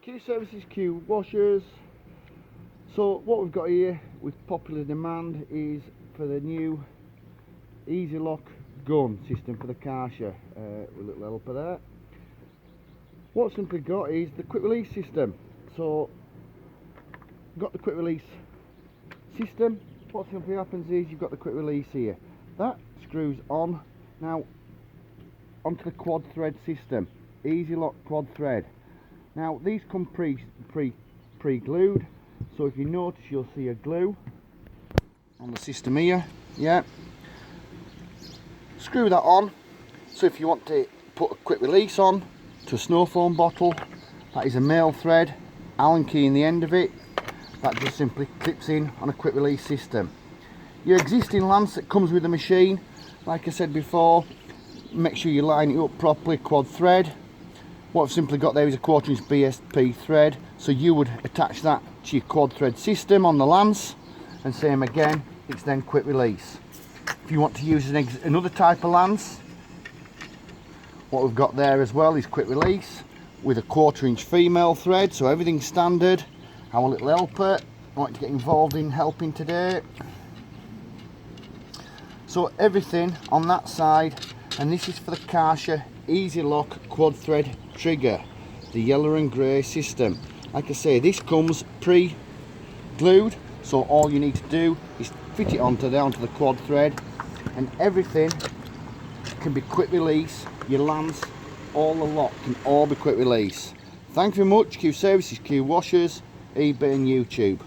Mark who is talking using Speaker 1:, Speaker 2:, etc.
Speaker 1: QSERVICES Qwashers. So what we've got here with popular demand is for the new Easyock gun system for the Karcher, with a little helper there. What's simply got is the quick release system. So you've got the quick release system. What simply happens is you've got the quick release here. That screws on now onto the quad thread system. Easyock quad thread. Now these come pre-glued, so if you notice you'll see a glue on the system here. Yeah. Screw that on. So if you want to put a quick release on to a snow foam bottle, that is a male thread, Allen key in the end of it. That just simply clips in on a quick release system. Your existing lance that comes with the machine, like I said before, make sure you line it up properly, quad thread. What I've simply got there is a 1/4 inch BSP thread, so you would attach that to your quad thread system on the lance, and same again, it's then quick release. If you want to use another type of lance, what we've got there as well is quick release with a 1/4 inch female thread, so everything's standard. Our little helper, I want to get involved in helping today. So everything on that side, and this is for the Karcher Easyock quad thread trigger, the yellow and grey system. Like I say, this comes pre-glued, so all you need to do is fit it onto the quad thread, and everything can be quick release. Your lance, all the lot can all be quick release. Thank you very much. QSERVICES, Qwashers, eBay and YouTube.